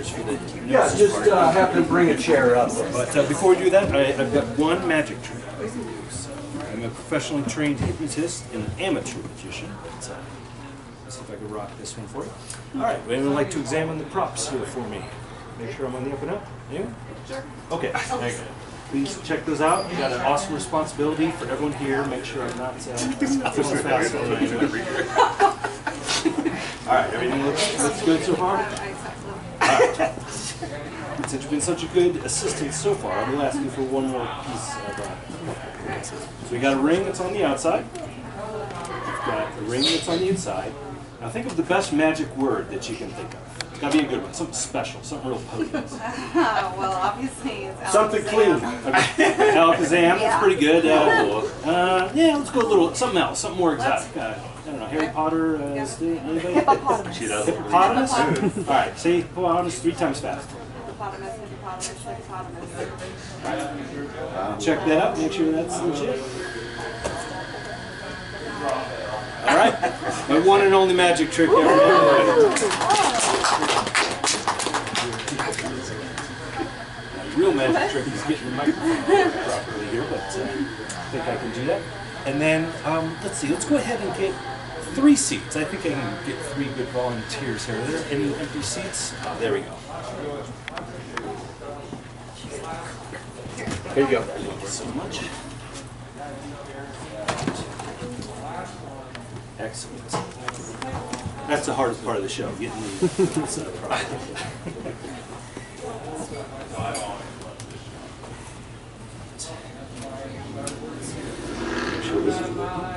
just for the Yeah, just have to bring a chair up. But before we do that, I've got one magic trick. I'm a professionally trained hypnotist and an amateur magician. Let's see if I can rock this one for you. All right, would anyone like to examine the props here for me? Make sure I'm on the up and up. Anyone? Sure. Okay. Please check those out. You got an awesome responsibility for everyone here. Make sure I'm not going fast. All right, everything looks good so far? All right. Since you've been such a good assistant so far, I'm going to ask you for one more piece of so we got a ring that's on the outside. We've got a ring that's on the inside. Now think of the best magic word that you can think of. It's got to be a good one, something special, something real potent. Well, obviously it's Alakazam. Something clean. Alakazam, that's pretty good. Yeah, let's go a little, something else, something more exotic. I don't know, Harry Potter, anybody? Hippopotamus. Hippopotamus? All right, say hippopotamus 3 times fast. Hippopotamus, hippopotamus, hippopotamus. Check that out, make sure that's legit. All right, my one and only magic trick ever. The real magic trick is getting the microphone properly here, but I think I can do that. And then, let's see, let's go ahead and get 3 seats. I think I can get 3 good volunteers here. Are there any empty seats? Oh, there we go. Here you go. Thank you so much. Excellent. That's the hardest part of the show, getting the set up properly. Make sure this is working.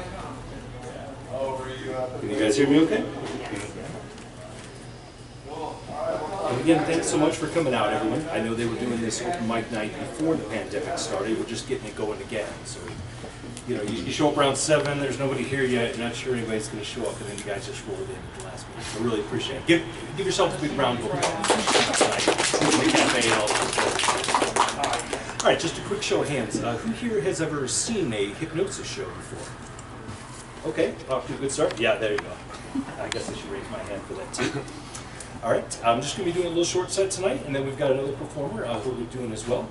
Can you guys hear me okay? And again, thanks so much for coming out, everyone. I know they were doing this open mic night before the pandemic started. We're just getting it going again. So, you know, you show up around 7, there's nobody here yet, you're not sure anybody's going to show up, and then you guys just rolled in at the last minute. So really appreciate it. Give yourself a big round of applause. All right, just a quick show of hands. Who here has ever seen a hypnosis show before? Okay, off to a good start. Yeah, there you go. I guess I should raise my hand for that too. All right, I'm just going to be doing a little short set tonight, and then we've got another performer who will be doing as well.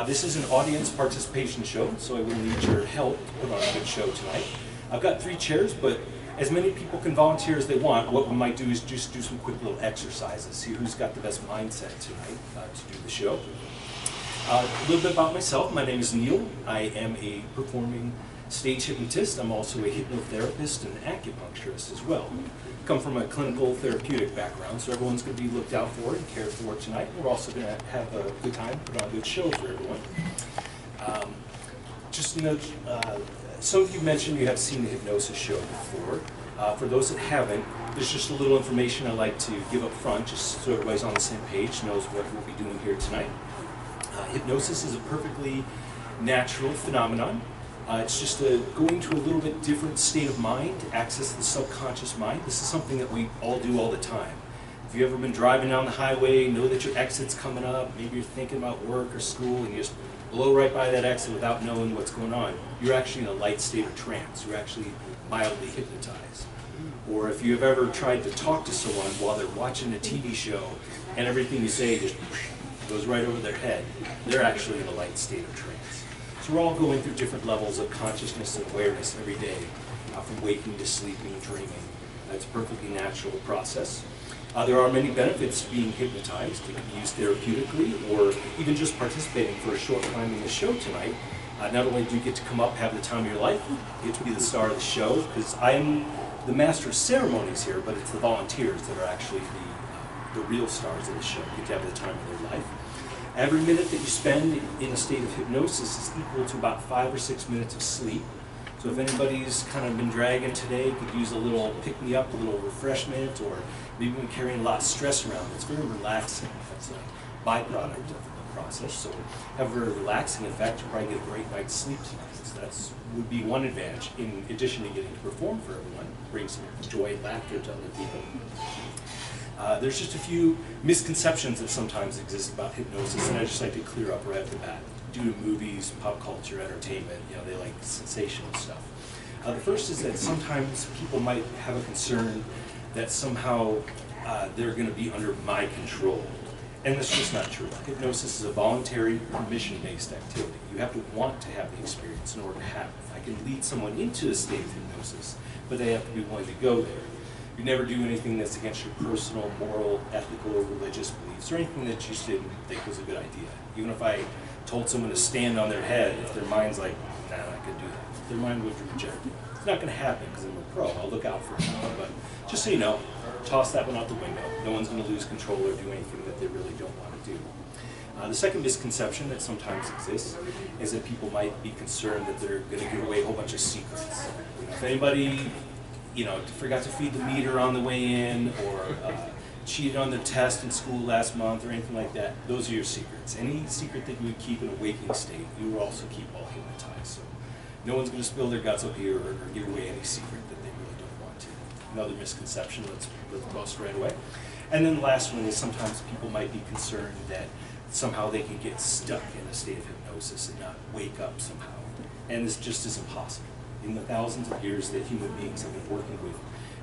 This is an audience participation show, so I will need your help to put on a good show tonight. I've got 3 chairs, but as many people can volunteer as they want. What we might do is just do some quick little exercises, see who's got the best mindset tonight to do the show. A little bit about myself. My name is Neil. I am a performing stage hypnotist. I'm also a hypnotherapist and acupuncturist as well. Come from a clinical therapeutic background, so everyone's going to be looked out for and cared for tonight. We're also going to have a good time, put on a good show for everyone. Just note, some of you mentioned you have seen the hypnosis show before. For those that haven't, there's just a little information I'd like to give up front, just so everybody's on the same page, knows what we'll be doing here tonight. Hypnosis is a perfectly natural phenomenon. It's just going to a little bit different state of mind to access the subconscious mind. This is something that we all do all the time. If you've ever been driving down the highway, know that your exit's coming up, maybe you're thinking about work or school, and you just blow right by that exit without knowing what's going on, you're actually in a light state of trance. You're actually mildly hypnotized. Or if you've ever tried to talk to someone while they're watching a TV show and everything you say just goes right over their head, they're actually in a light state of trance. So we're all going through different levels of consciousness and awareness every day, from waking to sleeping, dreaming. That's a perfectly natural process. There are many benefits to being hypnotized. It can be used therapeutically or even just participating for a short time in the show tonight. Not only do you get to come up, have the time of your life, you get to be the star of the show, because I am the master of ceremonies here, but it's the volunteers that are actually the real stars of the show. You get to have the time of their life. Every minute that you spend in a state of hypnosis is equal to about 5 or 6 minutes of sleep. So if anybody's kind of been dragging today, could use a little pick-me-up, a little refreshment, or maybe been carrying a lot of stress around. It's very relaxing. It's a byproduct of the process. So have a very relaxing effect. You'll probably get a great night's sleep tonight. So that would be one advantage, in addition to getting to perform for everyone, bring some joy and laughter to other people. There's just a few misconceptions that sometimes exist about hypnosis, and I just like to clear up right off the bat. Due to movies, pop culture, entertainment, they like sensational stuff. The first is that sometimes people might have a concern that somehow they're going to be under my control. And that's just not true. Hypnosis is a voluntary, permission-based activity. You have to want to have the experience in order to have it. I can lead someone into a state of hypnosis, but they have to be willing to go there. You never do anything that's against your personal, moral, ethical, or religious beliefs, or anything that you didn't think was a good idea. Even if I told someone to stand on their head, if their mind's like, nah, I could do that, their mind would reject it. It's not going to happen because I'm a pro. I'll look out for it. But just so you know, toss that one out the window. No one's going to lose control or do anything that they really don't want to do. The second misconception that sometimes exists is that people might be concerned that they're going to give away a whole bunch of secrets. If anybody, forgot to feed the meter on the way in, or cheated on their test in school last month, or anything like that, those are your secrets. Any secret that you would keep in a waking state, you will also keep while hypnotized. So no one's going to spill their guts up here or give away any secret that they really don't want to. Another misconception, let's bust right away. And then the last one is sometimes people might be concerned that somehow they can get stuck in a state of hypnosis and not wake up somehow. And this just isn't possible. In the thousands of years that human beings have been working with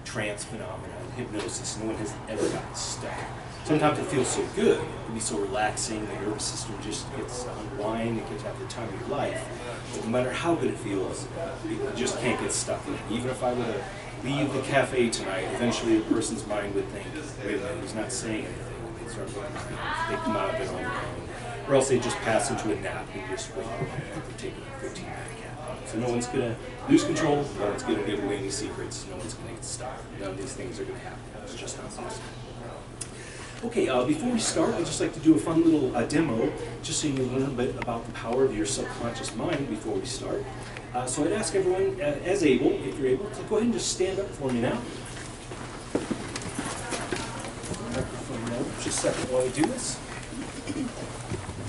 trance phenomena and hypnosis, no one has ever gotten stuck. Sometimes it feels so good, it can be so relaxing, the nervous system just gets unwind, it gets have the time of your life. But no matter how good it feels, you just can't get stuck in it. Even if I were to leave the cafe tonight, eventually the person's mind would think, wait a minute, he's not saying anything, and they'd start looking around. They come out of it on their own. Or else they just pass into a nap and just wake up after taking a 15-minute nap. So no one's going to lose control, no one's going to give away any secrets, no one's going to get stuck. None of these things are going to happen. It's just not possible. Okay, before we start, I'd just like to do a fun little demo, just so you know a little bit about the power of your subconscious mind before we start. So I'd ask everyone, as able, if you're able, to go ahead and just stand up for me now. Microphone now. Just a second while we do this.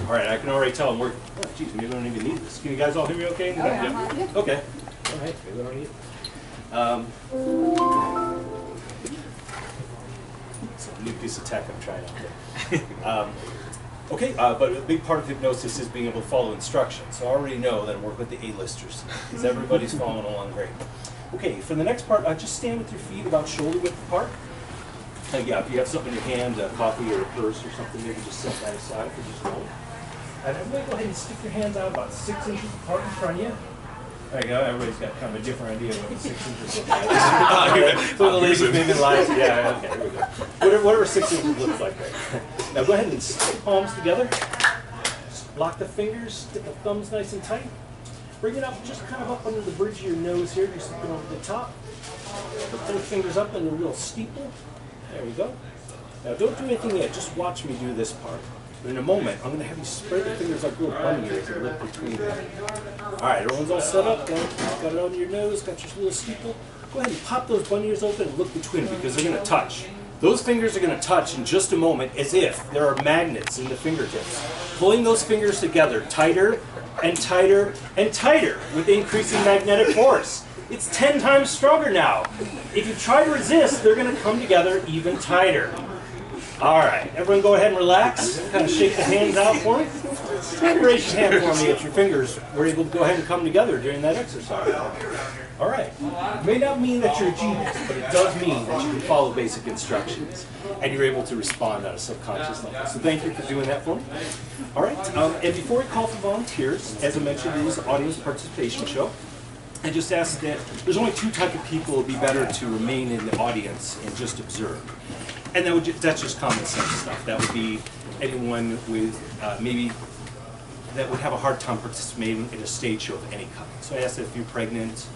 All right, I can already tell I'm working. Oh, geez, maybe I don't even need this. Can you guys all hear me okay? Yeah. Okay. All right, maybe I don't need it. It's a new piece of tech I'm trying out there. Okay, but a big part of hypnosis is being able to follow instructions. So I already know that I'm working with the A-listers, because everybody's following along great. Okay, for the next part, just stand with your feet about shoulder width apart. Yeah, if you have something in your hand, a coffee or a purse or something, maybe just set that aside for just a moment. And everybody go ahead and stick your hands out about 6 inches apart in front of you. There you go, everybody's got kind of a different idea of what 6 inches looks like. So the ladies maybe lies, yeah, okay, here we go. Whatever 6 inches looks like there. Now go ahead and stick palms together. Just lock the fingers, stick the thumbs nice and tight. Bring it up, just kind of up under the bridge of your nose here, just looking over the top. Put both fingers up in a real steeple. There we go. Now don't do anything yet, just watch me do this part. But in a moment, I'm going to have you spread your fingers like little bunny ears and look between them. Alright, everyone's all set up, got it on your nose, got your little steeple. Go ahead and pop those bunny ears open and look between them because they're going to touch. Those fingers are going to touch in just a moment as if there are magnets in the fingertips. Pulling those fingers together tighter and tighter and tighter with increasing magnetic force. It's 10 times stronger now. If you try to resist, they're going to come together even tighter. All right, everyone go ahead and relax. Kind of shake the hands out for me. Raise your hand for me if your fingers were able to go ahead and come together during that exercise. All right. It may not mean that you're a genius, but it does mean that you can follow basic instructions and you're able to respond on a subconscious level. So thank you for doing that for me. All right, and before we call for volunteers, as I mentioned, it is an audience participation show. I just ask that there's only 2 types of people. It would be better to remain in the audience and just observe. And that's just common sense stuff. That would be anyone with maybe that would have a hard time participating in a stage show of any kind. So I ask that if you're pregnant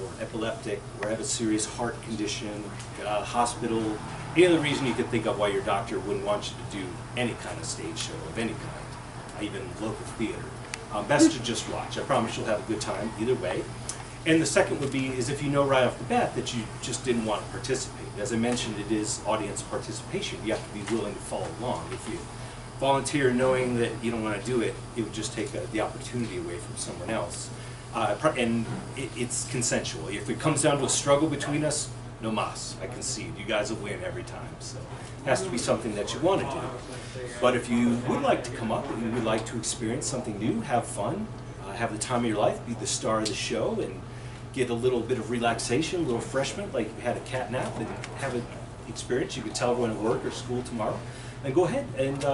or epileptic or have a serious heart condition, get out of the hospital, any other reason you could think of why your doctor wouldn't want you to do any kind of stage show of any kind, even local theater. Best to just watch. I promise you'll have a good time either way. And the second would be is if you know right off the bat that you just didn't want to participate. As I mentioned, it is audience participation. You have to be willing to follow along. If you volunteer knowing that you don't want to do it, it would just take the opportunity away from someone else. And it's consensual. If it comes down to a struggle between us, no mas. I concede. You guys will win every time. So it has to be something that you want to do. But if you would like to come up and you would like to experience something new, have fun, have the time of your life, be the star of the show, and get a little bit of relaxation, a little refreshment, like you had a cat nap, and have it experience. You could tell everyone at work or school tomorrow. And go ahead and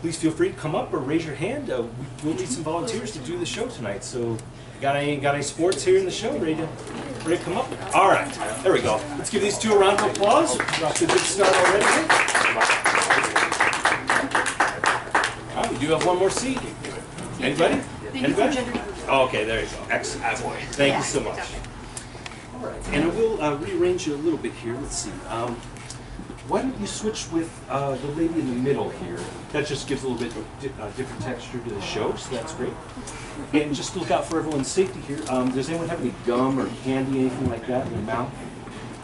please feel free to come up or raise your hand. We'll need some volunteers to do the show tonight. So, got any sports here in the show? Ready to come up? All right, there we go. Let's give these two a round of applause. We're off to a good start already. All right, we do have one more seat. Anybody? Anybody? Oh, okay, there you go. Excellent. Thank you so much. All right, and I will rearrange you a little bit here. Let's see. Why don't you switch with the lady in the middle here? That just gives a little bit of different texture to the show, so that's great. And just look out for everyone's safety here. Does anyone have any gum or candy, anything like that in their mouth?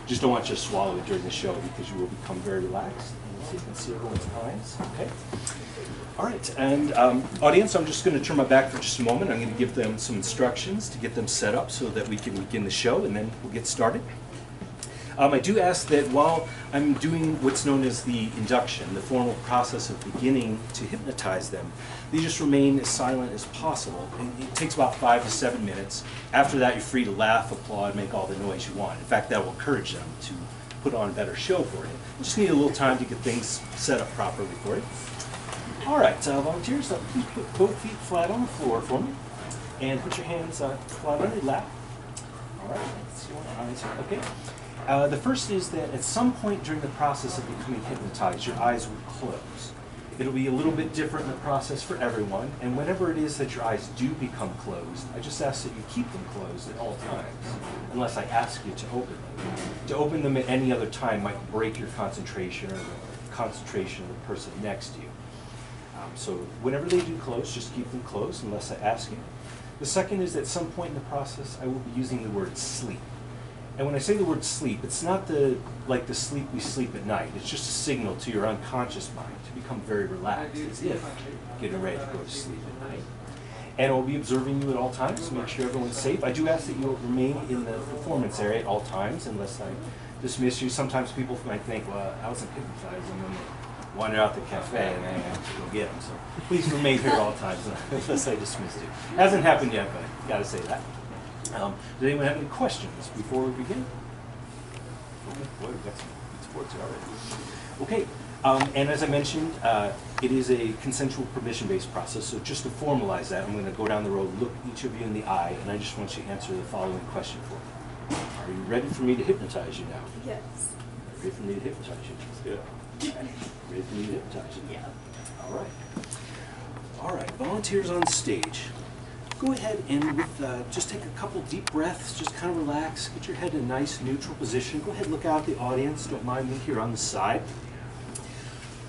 Just don't want you to swallow it during the show because you will become very relaxed. And so you can see everyone's eyes. Okay. All right, and audience, I'm just going to turn my back for just a moment. I'm going to give them some instructions to get them set up so that we can begin the show, and then we'll get started. I do ask that while I'm doing what's known as the induction, the formal process of beginning to hypnotize them, they just remain as silent as possible. It takes about 5 to 7 minutes. After that, you're free to laugh, applaud, make all the noise you want. In fact, that will encourage them to put on a better show for you. You just need a little time to get things set up properly for you. All right, volunteers, please put both feet flat on the floor for me, and put your hands flat on your lap. All right, let's see what eyes are. Okay. The first is that at some point during the process of becoming hypnotized, your eyes will close. It'll be a little bit different in the process for everyone, and whenever it is that your eyes do become closed, I just ask that you keep them closed at all times, unless I ask you to open them. To open them at any other time might break your concentration or the concentration of the person next to you. So whenever they do close, just keep them closed unless I ask you. The second is that at some point in the process, I will be using the word sleep. And when I say the word sleep, it's not like the sleep we sleep at night. It's just a signal to your unconscious mind to become very relaxed, as if getting ready to go to sleep at night. And I'll be observing you at all times to make sure everyone's safe. I do ask that you remain in the performance area at all times unless I dismiss you. Sometimes people might think, well, I wasn't hypnotized, and then they wander out the cafe and I have to go get them. So please remain here at all times unless I dismiss you. Hasn't happened yet, but I gotta say that. Does anyone have any questions before we begin? Okay, boy, we've got some good sports already. Okay, and as I mentioned, it is a consensual permission-based process, so just to formalize that, I'm going to go down the road, look each of you in the eye, and I just want you to answer the following question for me. Are you ready for me to hypnotize you now? Yes. Ready for me to hypnotize you? Yeah. Okay. Ready for me to hypnotize you? Yeah. All right. All right, volunteers on stage. Go ahead and just take a couple deep breaths, just kind of relax, get your head in a nice neutral position. Go ahead and look out at the audience, don't mind me here on the side.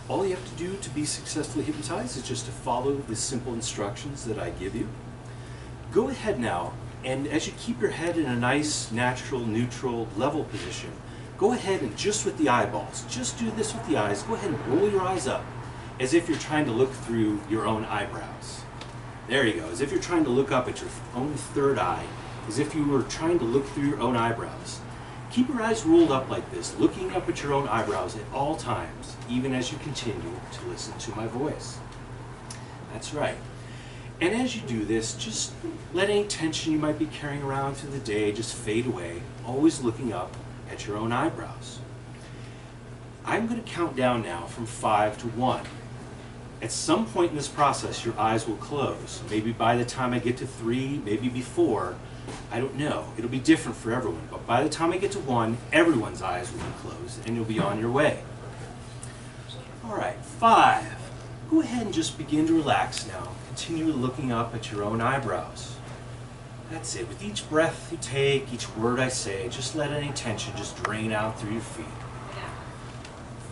All you have to do to be successfully hypnotized is just to follow the simple instructions that I give you. Go ahead now, and as you keep your head in a nice, natural, neutral, level position, go ahead and just with the eyeballs, just do this with the eyes, go ahead and roll your eyes up as if you're trying to look through your own eyebrows. There you go, as if you're trying to look up at your own third eye, as if you were trying to look through your own eyebrows. Keep your eyes rolled up like this, looking up at your own eyebrows at all times, even as you continue to listen to my voice. That's right. And as you do this, just let any tension you might be carrying around through the day just fade away, always looking up at your own eyebrows. I'm going to count down now from 5 to 1. At some point in this process, your eyes will close. Maybe by the time I get to 3, maybe before, I don't know. It'll be different for everyone. But by the time I get to 1, everyone's eyes will be closed and you'll be on your way. All right, 5. Go ahead and just begin to relax now. Continue looking up at your own eyebrows. That's it. With each breath you take, each word I say, just let any tension just drain out through your feet.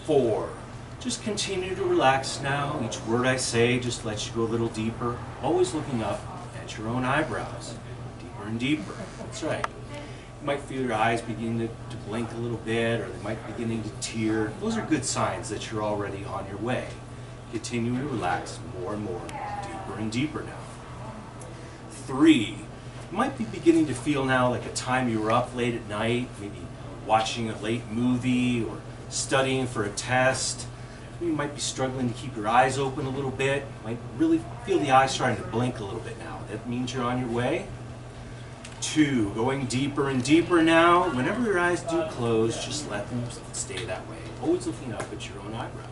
4. Just continue to relax now. Each word I say just lets you go a little deeper, always looking up at your own eyebrows. Deeper and deeper. That's right. You might feel your eyes beginning to blink a little bit, or they might be beginning to tear. Those are good signs that you're already on your way. Continue to relax more and more, deeper and deeper now. 3. You might be beginning to feel now like a time you were up late at night, maybe watching a late movie or studying for a test. You might be struggling to keep your eyes open a little bit. You might really feel the eyes starting to blink a little bit now. That means you're on your way. 2, going deeper and deeper now. Whenever your eyes do close, just let them stay that way. Always looking up at your own eyebrows.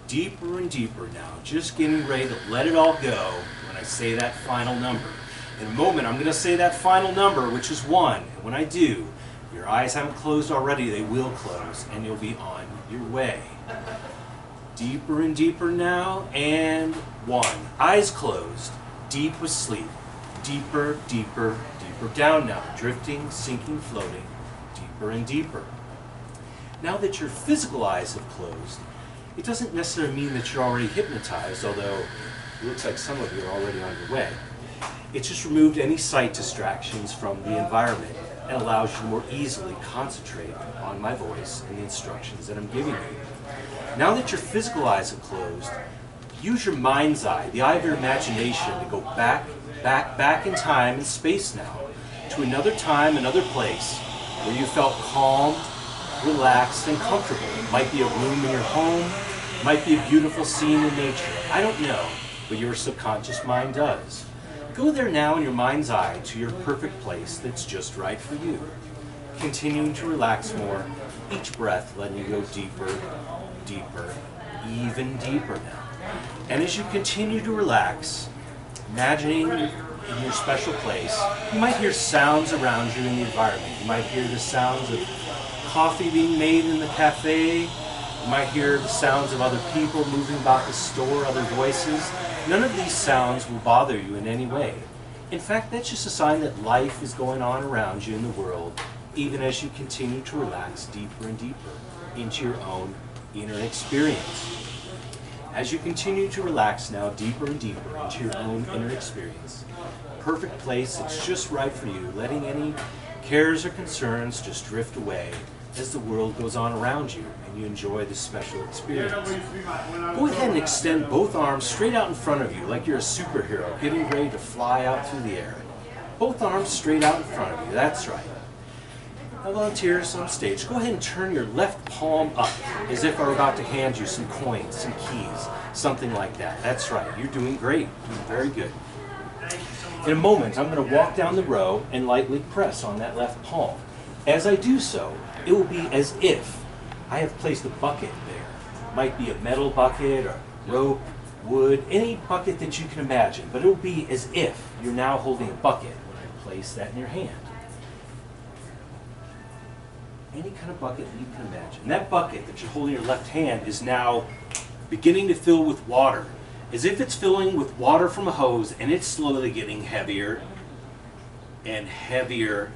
Deeper and deeper now, just getting ready to let it all go when I say that final number. In a moment, I'm going to say that final number, which is 1. And when I do, your eyes haven't closed already, they will close, and you'll be on your way. Deeper and deeper now, and 1. Eyes closed, deep with sleep. Deeper, deeper, deeper down now, drifting, sinking, floating, deeper and deeper. Now that your physical eyes have closed, it doesn't necessarily mean that you're already hypnotized, although it looks like some of you are already on your way. It's just removed any sight distractions from the environment and allows you to more easily concentrate on my voice and the instructions that I'm giving you. Now that your physical eyes have closed, use your mind's eye, the eye of your imagination, to go back in time and space now, to another time, another place, where you felt calm, relaxed, and comfortable. It might be a room in your home, it might be a beautiful scene in nature. I don't know, but your subconscious mind does. Go there now in your mind's eye to your perfect place that's just right for you. Continuing to relax more, each breath letting you go deeper, deeper, even deeper now. And as you continue to relax, imagining in your special place, you might hear sounds around you in the environment. You might hear the sounds of coffee being made in the cafe. You might hear the sounds of other people moving about the store, other voices. None of these sounds will bother you in any way. In fact, that's just a sign that life is going on around you in the world, even as you continue to relax deeper and deeper into your own inner experience. As you continue to relax now deeper and deeper into your own inner experience, perfect place that's just right for you, letting any cares or concerns just drift away as the world goes on around you and you enjoy this special experience. Go ahead and extend both arms straight out in front of you like you're a superhero getting ready to fly out through the air. Both arms straight out in front of you, that's right. Now volunteers on stage, go ahead and turn your left palm up as if I were about to hand you some coins, some keys, something like that. That's right, you're doing great, doing very good. In a moment, I'm going to walk down the row and lightly press on that left palm. As I do so, it will be as if I have placed a bucket there. It might be a metal bucket or rope, wood, any bucket that you can imagine, but it will be as if you're now holding a bucket when I place that in your hand. Any kind of bucket that you can imagine. And that bucket that you're holding in your left hand is now beginning to fill with water, as if it's filling with water from a hose, and it's slowly getting heavier and heavier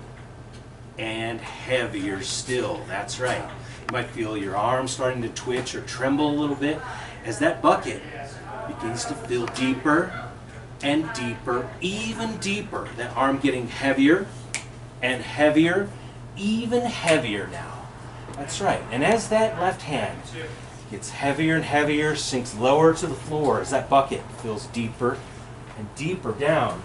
and heavier still. That's right. You might feel your arms starting to twitch or tremble a little bit as that bucket begins to fill deeper and deeper, even deeper. That arm getting heavier and heavier, even heavier now. That's right. And as that left hand gets heavier and heavier, sinks lower to the floor as that bucket fills deeper and deeper down.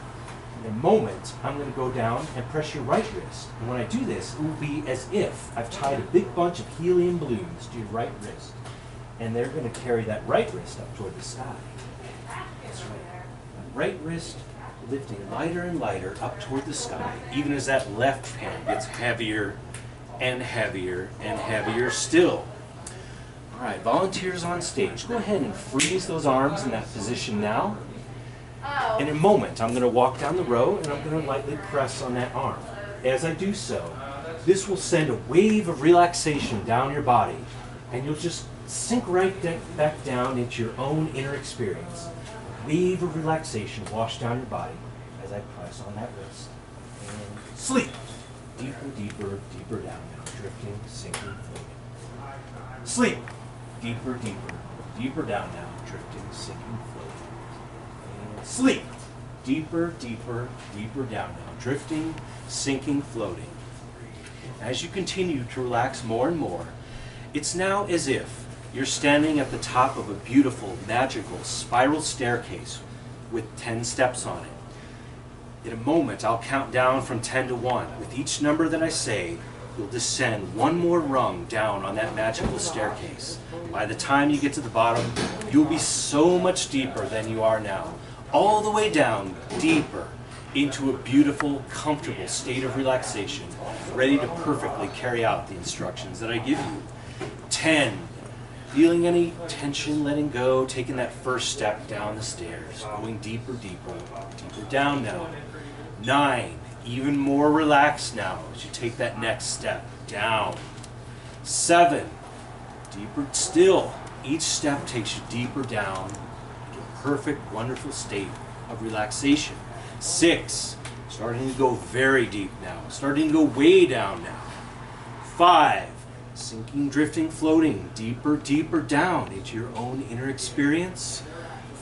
In a moment, I'm going to go down and press your right wrist. And when I do this, it will be as if I've tied a big bunch of helium balloons to your right wrist. And they're going to carry that right wrist up toward the sky. That's right. That right wrist lifting lighter and lighter up toward the sky, even as that left hand gets heavier and heavier and heavier still. All right, volunteers on stage, go ahead and freeze those arms in that position now. In a moment, I'm going to walk down the row and I'm going to lightly press on that arm. As I do so, this will send a wave of relaxation down your body, and you'll just sink right back down into your own inner experience. A wave of relaxation wash down your body as I press on that wrist. And sleep. Deeper, deeper, deeper down now, drifting, sinking, floating. Sleep. Deeper, deeper, deeper down now, drifting, sinking, floating. Sleep. Deeper, deeper, deeper down now, drifting, sinking, floating. As you continue to relax more and more, it's now as if you're standing at the top of a beautiful, magical spiral staircase with 10 steps on it. In a moment, I'll count down from 10 to 1. With each number that I say, you'll descend one more rung down on that magical staircase. By the time you get to the bottom, you'll be so much deeper than you are now. All the way down, deeper, into a beautiful, comfortable state of relaxation, ready to perfectly carry out the instructions that I give you. 10, feeling any tension, letting go, taking that first step down the stairs, going deeper, deeper, deeper down now. 9, even more relaxed now as you take that next step down. 7, deeper still. Each step takes you deeper down into a perfect, wonderful state of relaxation. 6, starting to go very deep now, starting to go way down now. 5, sinking, drifting, floating deeper, deeper down into your own inner experience.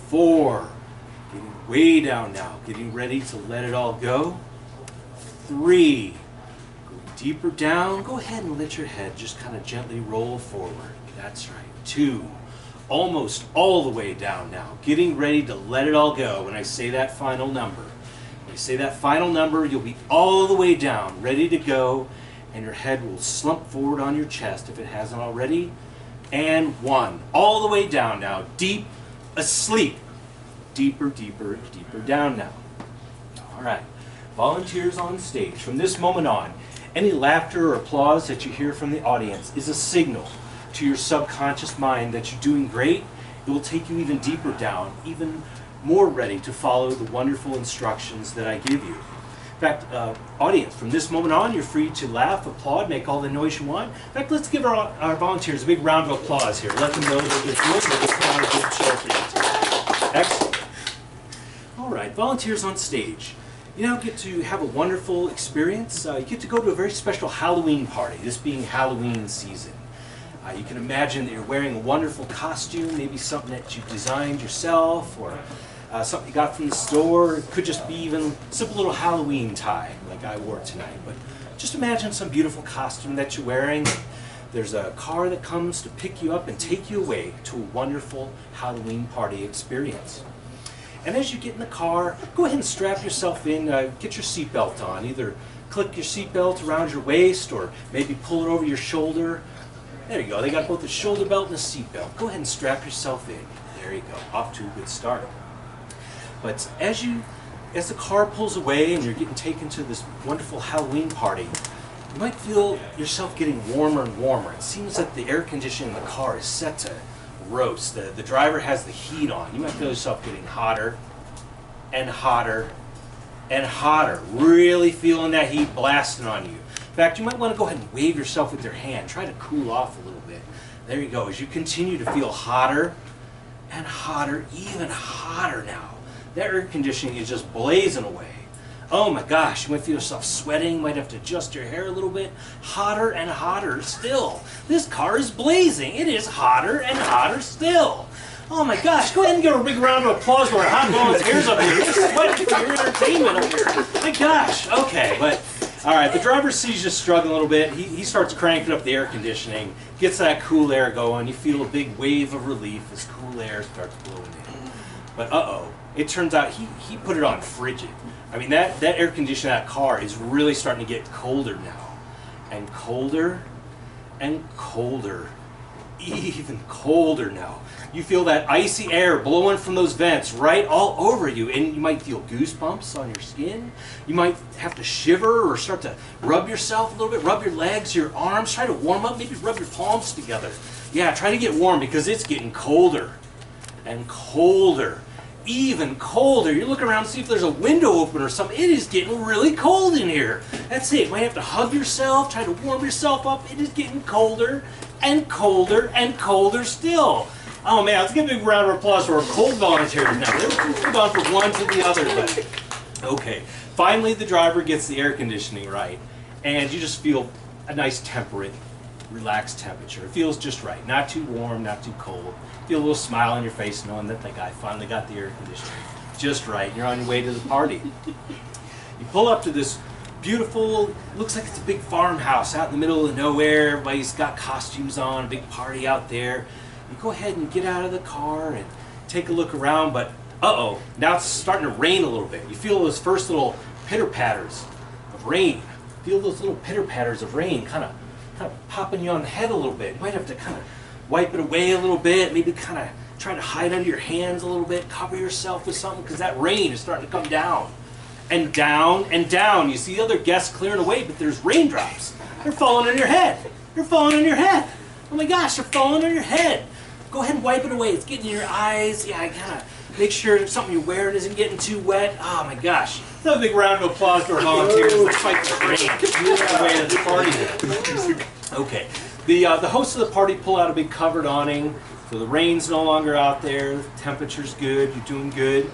4, getting way down now, getting ready to let it all go. 3, go deeper down. Go ahead and let your head just kind of gently roll forward. That's right. 2, almost all the way down now, getting ready to let it all go. When I say that final number, you'll be all the way down, ready to go, and your head will slump forward on your chest if it hasn't already. And 1, all the way down now, deep asleep. Deeper, deeper, deeper down now. All right, volunteers on stage. From this moment on, any laughter or applause that you hear from the audience is a signal to your subconscious mind that you're doing great. It will take you even deeper down, even more ready to follow the wonderful instructions that I give you. In fact, audience, from this moment on, you're free to laugh, applaud, make all the noise you want. In fact, let's give our volunteers a big round of applause here. Let them know that they're good. They're put on a good show for you today. Excellent. All right, volunteers on stage. You now get to have a wonderful experience. You get to go to a very special Halloween party, this being Halloween season. You can imagine that you're wearing a wonderful costume, maybe something that you designed yourself, or something you got from the store. It could just be even a simple little Halloween tie, like I wore tonight. But just imagine some beautiful costume that you're wearing. There's a car that comes to pick you up and take you away to a wonderful Halloween party experience. And as you get in the car, go ahead and strap yourself in, get your seatbelt on. Either click your seatbelt around your waist, or maybe pull it over your shoulder. There you go, they got both the shoulder belt and the seat belt. Go ahead and strap yourself in. There you go, off to a good start. But as the car pulls away and you're getting taken to this wonderful Halloween party, you might feel yourself getting warmer and warmer. It seems that the air conditioning in the car is set to roast. The driver has the heat on. You might feel yourself getting hotter and hotter and hotter, really feeling that heat blasting on you. In fact, you might want to go ahead and wave yourself with your hand. Try to cool off a little bit. There you go. As you continue to feel hotter and hotter, even hotter now. That air conditioning is just blazing away. Oh my gosh, you might feel yourself sweating. You might have to adjust your hair a little bit. Hotter and hotter still. This car is blazing. It is hotter and hotter still. Oh my gosh, go ahead and give a big round of applause for our hot volunteers up here. Just sweating for your entertainment up here. My gosh, okay, but all right, the driver sees you struggling a little bit. He starts cranking up the air conditioning, gets that cool air going. You feel a big wave of relief as cool air starts blowing in. But uh-oh, it turns out he put it on frigid. I mean, that air conditioner in that car is really starting to get colder now. And colder and colder. Even colder now. You feel that icy air blowing from those vents right all over you, and you might feel goosebumps on your skin. You might have to shiver or start to rub yourself a little bit, rub your legs, your arms, try to warm up, maybe rub your palms together. Yeah, try to get warm because it's getting colder and colder, even colder. You look around and see if there's a window open or something. It is getting really cold in here. That's it. You might have to hug yourself, try to warm yourself up. It is getting colder and colder and colder still. Oh man, let's give a big round of applause for our cold volunteers now. They've gone from one to the other. But okay, finally the driver gets the air conditioning right, and you just feel a nice temperate, relaxed temperature. It feels just right. Not too warm, not too cold. Feel a little smile on your face knowing that the guy finally got the air conditioning just right. You're on your way to the party. You pull up to this beautiful, looks like it's a big farmhouse out in the middle of nowhere. Everybody's got costumes on, a big party out there. You go ahead and get out of the car and take a look around, but uh-oh, now it's starting to rain a little bit. You feel those first little pitter-patters of rain. Feel those little pitter-patters of rain kind of popping you on the head a little bit. You might have to kind of wipe it away a little bit, maybe kind of try to hide under your hands a little bit, cover yourself with something, because that rain is starting to come down. and down and down. You see the other guests clearing away, but there's raindrops. They're falling on your head. They're falling on your head. Oh my gosh, they're falling on your head. Go ahead and wipe it away. It's getting in your eyes. Yeah, I kind of make sure something you're wearing isn't getting too wet. Oh my gosh. Let's have a big round of applause for our volunteers. Let's fight the rain. Move away to the party. Okay. The hosts of the party pull out a big covered awning. So the rain's no longer out there. The temperature's good. You're doing good.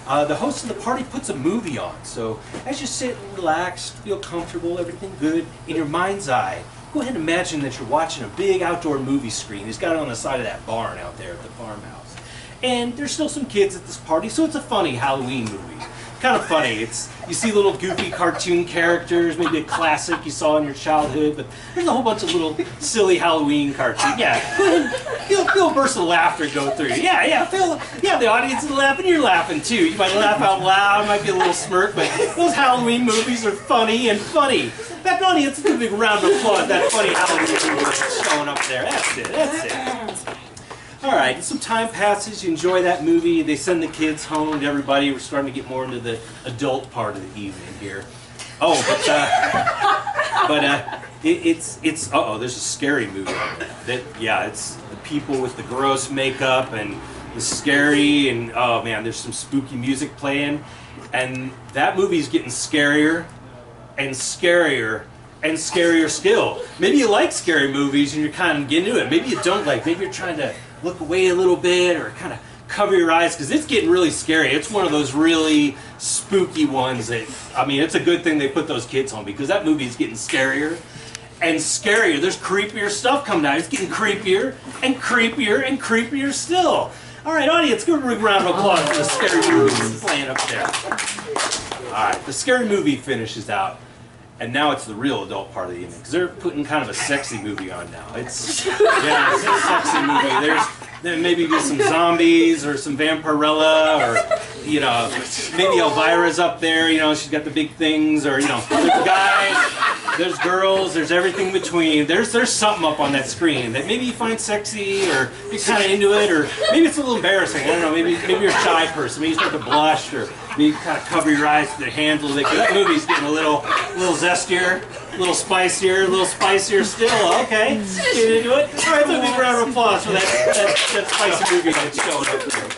The host of the party puts a movie on. So as you sit and relax, feel comfortable, everything good, in your mind's eye, go ahead and imagine that you're watching a big outdoor movie screen. He's got it on the side of that barn out there at the farmhouse. And there's still some kids at this party, so it's a funny Halloween movie. Kind of funny. You see little goofy cartoon characters, maybe a classic you saw in your childhood, but there's a whole bunch of little silly Halloween cartoons. Yeah, feel a burst of laughter go through you. Yeah, the audience is laughing, you're laughing too. You might laugh out loud, might be a little smirk, but those Halloween movies are funny and funny. In fact, audience, give a big round of applause, that funny Halloween movie that's showing up there. That's it. All right, some time passes, you enjoy that movie, they send the kids home to everybody. We're starting to get more into the adult part of the evening here. Oh, there's a scary movie on there. It's the people with the gross makeup and the scary, and oh man, there's some spooky music playing. And that movie's getting scarier and scarier and scarier still. Maybe you like scary movies and you're kind of getting into it. Maybe you don't like, maybe you're trying to look away a little bit or kind of cover your eyes because it's getting really scary. It's one of those really spooky ones that, I mean, it's a good thing they put those kids home because that movie's getting scarier and scarier. There's creepier stuff coming out. It's getting creepier and creepier and creepier still. All right, audience, give a big round of applause for the scary movie playing up there. All right, the scary movie finishes out. And now it's the real adult part of the evening because they're putting kind of a sexy movie on now. It's a sexy movie. There maybe be some zombies or some Vampirella or maybe Elvira's up there. She's got the big things, or there's guys, there's girls, there's everything in between. There's something up on that screen that maybe you find sexy or you're kind of into it, or maybe it's a little embarrassing. I don't know. Maybe you're a shy person. Maybe you start to blush, or maybe you kind of cover your eyes with your hands a little bit. 'Cause that movie's getting a little zestier, a little spicier still. Okay, get into it. All right, so a big round of applause for that spicy movie that's showing up there.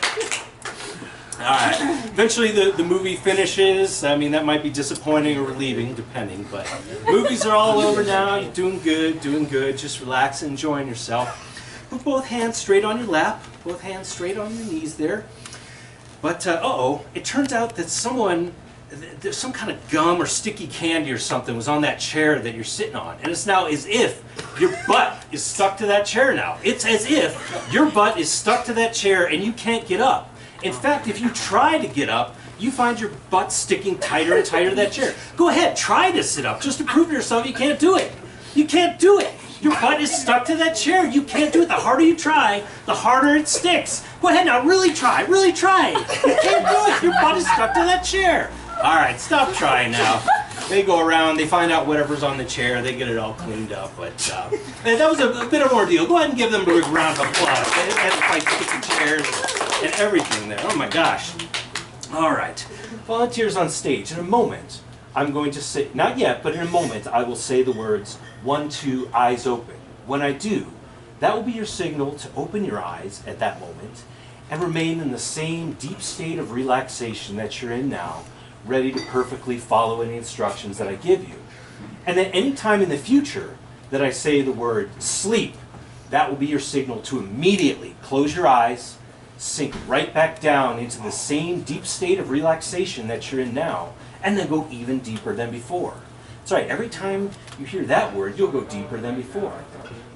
All right. Eventually, the movie finishes. I mean, that might be disappointing or relieving, depending. But movies are all over now. You're doing good. Just relax and enjoying yourself. Put both hands straight on your lap. Both hands straight on your knees there. But it turns out that there's some kind of gum or sticky candy or something was on that chair that you're sitting on. And it's now as if your butt is stuck to that chair now. It's as if your butt is stuck to that chair and you can't get up. In fact, if you try to get up, you find your butt sticking tighter and tighter to that chair. Go ahead, try to sit up just to prove to yourself you can't do it. You can't do it. Your butt is stuck to that chair. You can't do it. The harder you try, the harder it sticks. Go ahead now, really try. You can't do it. Your butt is stuck to that chair. All right, stop trying now. They go around, they find out whatever's on the chair, they get it all cleaned up. But that was a bit of an ordeal. Go ahead and give them a big round of applause. They had to fight sticky chairs and everything there. Oh my gosh. All right, volunteers on stage. In a moment, I'm going to say, not yet, but in a moment, I will say the words, 1, 2, eyes open. When I do, that will be your signal to open your eyes at that moment and remain in the same deep state of relaxation that you're in now, ready to perfectly follow any instructions that I give you. And then any time in the future that I say the word sleep, that will be your signal to immediately close your eyes, sink right back down into the same deep state of relaxation that you're in now, and then go even deeper than before. That's right, every time you hear that word, you'll go deeper than before.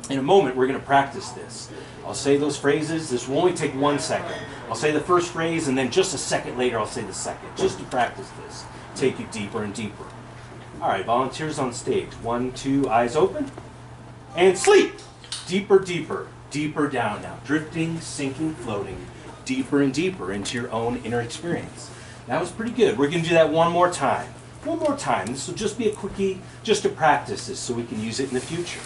In a moment, we're going to practice this. I'll say those phrases. This will only take 1 second. I'll say the first phrase, and then just a second later, I'll say the second, just to practice this. Take you deeper and deeper. All right, volunteers on stage. 1, 2, eyes open. And sleep. Deeper, deeper, deeper down now. Drifting, sinking, floating, deeper and deeper into your own inner experience. That was pretty good. We're going to do that one more time. One more time. This will just be a quickie, just to practice this so we can use it in the future.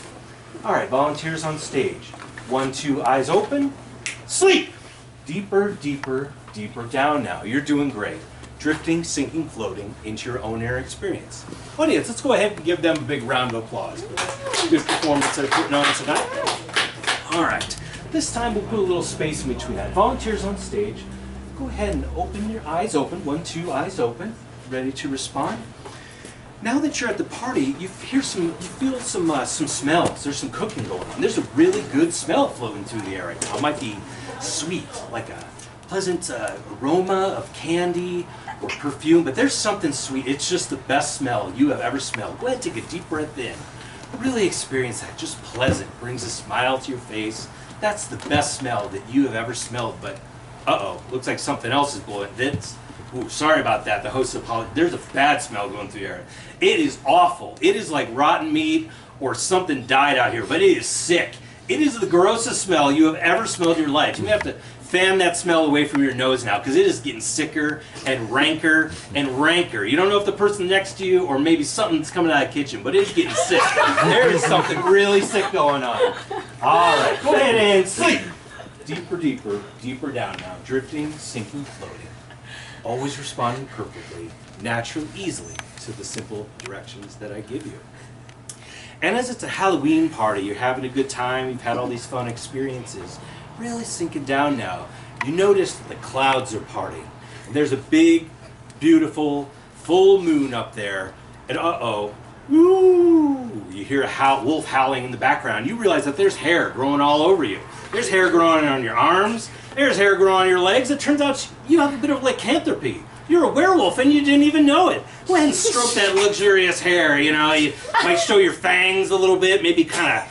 All right, volunteers on stage. 1, 2, eyes open. Sleep. Deeper, deeper, deeper down now. You're doing great. drifting, sinking, floating into your own air experience. Audience, let's go ahead and give them a big round of applause. Good performance they're putting on tonight. All right, this time we'll put a little space in between that. Volunteers on stage, go ahead and open your eyes open. 1, 2, eyes open, ready to respond. Now that you're at the party, you feel some smells. There's some cooking going on. There's a really good smell floating through the air right now. It might be sweet, like a pleasant aroma of candy or perfume, but there's something sweet. It's just the best smell you have ever smelled. Go ahead and take a deep breath in. Really experience that. Just pleasant. Brings a smile to your face. That's the best smell that you have ever smelled, but uh-oh, looks like something else is blowing. Ooh, sorry about that. The host apologized. There's a bad smell going through the air. It is awful. It is like rotten meat or something died out here, but it is sick. It is the grossest smell you have ever smelled in your life. You may have to fan that smell away from your nose now because it is getting sicker and ranker and ranker. You don't know if the person next to you or maybe something's coming out of the kitchen, but it's getting sick. There is something really sick going on. All right, go ahead and sleep. Deeper, deeper, deeper down now. Drifting, sinking, floating. Always responding perfectly, naturally, easily to the simple directions that I give you. And as it's a Halloween party, you're having a good time, you've had all these fun experiences, really sinking down now. You notice that the clouds are parting. And there's a big, beautiful, full moon up there, and uh-oh, woo! You hear a wolf howling in the background. You realize that there's hair growing all over you. There's hair growing on your arms. There's hair growing on your legs. It turns out you have a bit of lycanthropy. You're a werewolf and you didn't even know it. Go ahead and stroke that luxurious hair. You know, you might show your fangs a little bit, maybe kind of